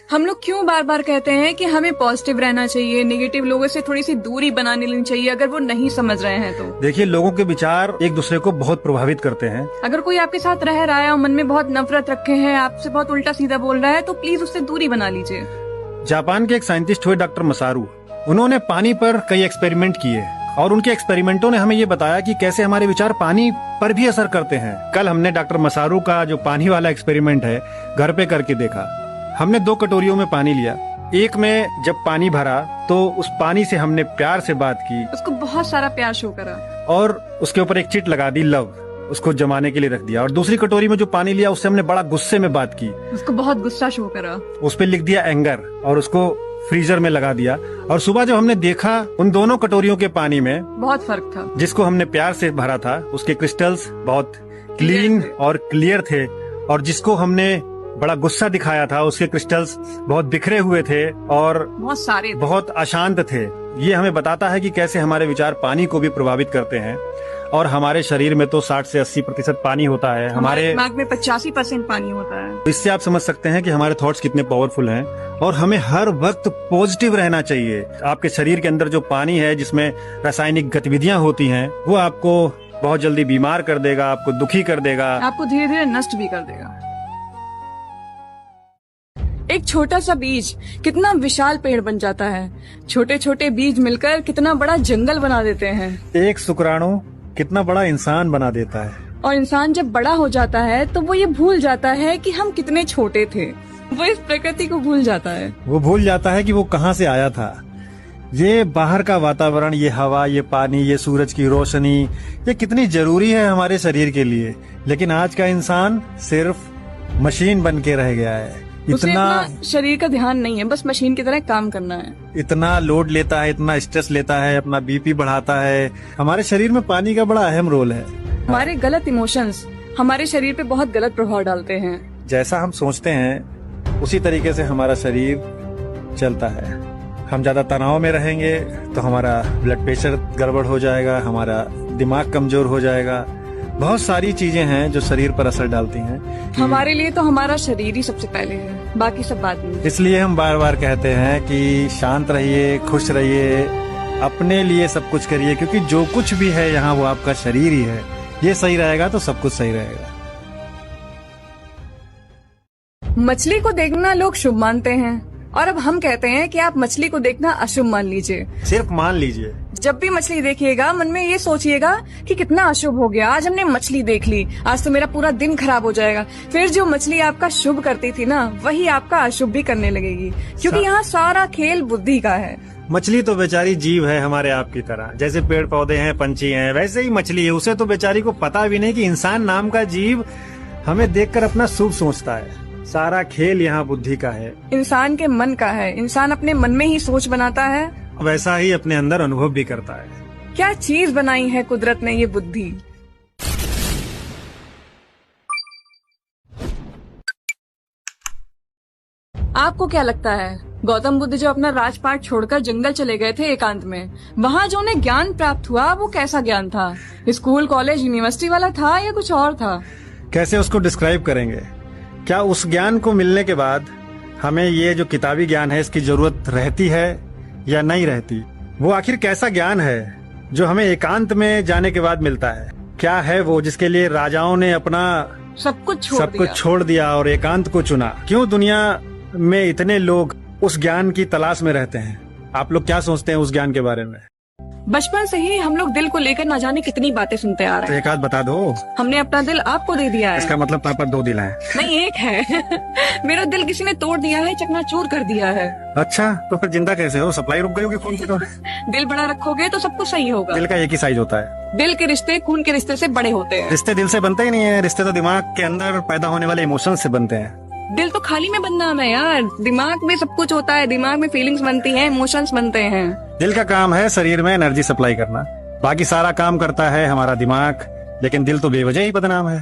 हम लोग क्यों बार बार कहते हैं कि हमें पॉजिटिव रहना चाहिए, नेगेटिव लोगों से थोड़ी सी दूरी बना लेनी चाहिए अगर वो नहीं समझ रहे हैं तो। देखिए, लोगों के विचार एक दूसरे को बहुत प्रभावित करते हैं। अगर कोई आपके साथ रह रहा है और मन में बहुत नफरत रखे हैं, आपसे बहुत उल्टा सीधा बोल रहा है, तो प्लीज उससे दूरी बना लीजिए। जापान के एक साइंटिस्ट हुए डॉक्टर मसारू, उन्होंने पानी पर कई एक्सपेरिमेंट किए और उनके एक्सपेरिमेंटों ने हमें ये बताया कि कैसे हमारे विचार पानी पर भी असर करते हैं। कल हमने डॉक्टर मसारू का जो पानी वाला एक्सपेरिमेंट है घर पे करके देखा। हमने 2 कटोरियों में पानी लिया, एक में जब पानी भरा तो उस पानी से हमने प्यार से बात की, उसको बहुत सारा प्यार शो करा और उसके ऊपर एक चिट लगा दी लव, उसको जमाने के लिए रख दिया। और दूसरी कटोरी में जो पानी लिया उससे हमने बड़ा गुस्से में बात की, उसको बहुत गुस्सा शो करा, उस पे लिख दिया एंगर और उसको फ्रीजर में लगा दिया। और सुबह जब हमने देखा उन दोनों कटोरियों के पानी में बहुत फर्क था। जिसको हमने प्यार से भरा था उसके क्रिस्टल्स बहुत क्लीन और क्लियर थे, और जिसको हमने बड़ा गुस्सा दिखाया था उसके क्रिस्टल्स बहुत बिखरे हुए थे और बहुत अशांत थे। ये हमें बताता है कि कैसे हमारे विचार पानी को भी प्रभावित करते हैं। और हमारे शरीर में तो 60 से 80% पानी होता है, हमारे दिमाग में 85% पानी होता है। इससे आप समझ सकते हैं कि हमारे थॉट्स कितने पावरफुल हैं और हमें हर वक्त पॉजिटिव रहना चाहिए। आपके शरीर के अंदर जो पानी है जिसमें रासायनिक गतिविधियां होती हैं वो आपको बहुत जल्दी बीमार कर देगा, आपको दुखी कर देगा, आपको धीरे धीरे नष्ट भी कर देगा। एक छोटा सा बीज कितना विशाल पेड़ बन जाता है, छोटे छोटे बीज मिलकर कितना बड़ा जंगल बना देते हैं। एक शुक्राणु कितना बड़ा इंसान बना देता है। और इंसान जब बड़ा हो जाता है तो वो ये भूल जाता है कि हम कितने छोटे थे। वो इस प्रकृति को भूल जाता है, वो भूल जाता है कि वो कहाँ से आया था। ये बाहर का वातावरण, ये हवा, ये पानी, ये सूरज की रोशनी, ये कितनी जरूरी है हमारे शरीर के लिए। लेकिन आज का इंसान सिर्फ मशीन बन के रह गया है। इतना शरीर का ध्यान नहीं है, बस मशीन की तरह काम करना है। इतना लोड लेता है, इतना स्ट्रेस लेता है, अपना बीपी बढ़ाता है। हमारे शरीर में पानी का बड़ा अहम रोल है। हमारे गलत इमोशंस हमारे शरीर पे बहुत गलत प्रभाव डालते हैं। जैसा हम सोचते हैं उसी तरीके से हमारा शरीर चलता है। हम ज्यादा तनाव में रहेंगे तो हमारा ब्लड प्रेशर गड़बड़ हो जाएगा, हमारा दिमाग कमजोर हो जाएगा। बहुत सारी चीजें हैं जो शरीर पर असर डालती हैं। हमारे लिए तो हमारा शरीर ही सबसे पहले है, बाकी सब बाद में। इसलिए हम बार बार कहते हैं कि शांत रहिए, खुश रहिए, अपने लिए सब कुछ करिए, क्योंकि जो कुछ भी है यहाँ वो आपका शरीर ही है। ये सही रहेगा तो सब कुछ सही रहेगा। मछली को देखना लोग शुभ मानते हैं और अब हम कहते हैं कि आप मछली को देखना अशुभ मान लीजिए। सिर्फ मान लीजिए। जब भी मछली देखिएगा मन में ये सोचिएगा कि कितना अशुभ हो गया, आज हमने मछली देख ली, आज तो मेरा पूरा दिन खराब हो जाएगा। फिर जो मछली आपका शुभ करती थी ना, वही आपका अशुभ भी करने लगेगी, क्योंकि यहाँ सारा खेल बुद्धि का है। मछली तो बेचारी जीव है हमारे आपकी तरह, जैसे पेड़ पौधे हैं, पंछी हैं, वैसे ही मछली है। उसे तो बेचारी को पता भी नहीं कि इंसान नाम का जीव हमें देखकर अपना शुभ सोचता है। सारा खेल यहाँ बुद्धि का है, इंसान के मन का है। इंसान अपने मन में ही सोच बनाता है, वैसा ही अपने अंदर अनुभव भी करता है। क्या चीज बनाई है कुदरत ने ये बुद्धि। आपको क्या लगता है गौतम बुद्ध जो अपना राजपाट छोड़कर जंगल चले गए थे एकांत में, वहाँ जो उन्हें ज्ञान प्राप्त हुआ वो कैसा ज्ञान था? स्कूल, कॉलेज, यूनिवर्सिटी वाला था या कुछ और था? कैसे उसको डिस्क्राइब करेंगे? क्या उस ज्ञान को मिलने के बाद हमें ये जो किताबी ज्ञान है इसकी जरूरत रहती है या नहीं रहती? वो आखिर कैसा ज्ञान है जो हमें एकांत में जाने के बाद मिलता है? क्या है वो जिसके लिए राजाओं ने अपना सब कुछ छोड़ दिया और एकांत को चुना? क्यों दुनिया में इतने लोग उस ज्ञान की तलाश में रहते हैं? आप लोग क्या सोचते हैं उस ज्ञान के बारे में? बचपन से ही हम लोग दिल को लेकर ना जाने कितनी बातें सुनते आ रहे हैं। तो एक आध बता दो। हमने अपना दिल आपको दे दिया है। इसका मतलब तो आप पर 2 दिल हैं? नहीं, एक है। मेरा दिल किसी ने तोड़ दिया है, चकनाचूर कर दिया है। अच्छा, तो फिर जिंदा कैसे हो? सप्लाई रुक गई होगी खून की? तो दिल बड़ा रखोगे तो सब कुछ सही होगा। दिल का एक ही साइज होता है। दिल के रिश्ते खून के रिश्ते से बड़े होते हैं। रिश्ते दिल से बनते ही नहीं है, रिश्ते तो दिमाग के अंदर पैदा होने वाले इमोशंस से बनते हैं। दिल तो खाली में बदनाम है यार, दिमाग में सब कुछ होता है, दिमाग में फीलिंग्स बनती हैं, इमोशंस बनते हैं। दिल का काम है शरीर में एनर्जी सप्लाई करना, बाकी सारा काम करता है हमारा दिमाग, लेकिन दिल तो बेवजह ही बदनाम है।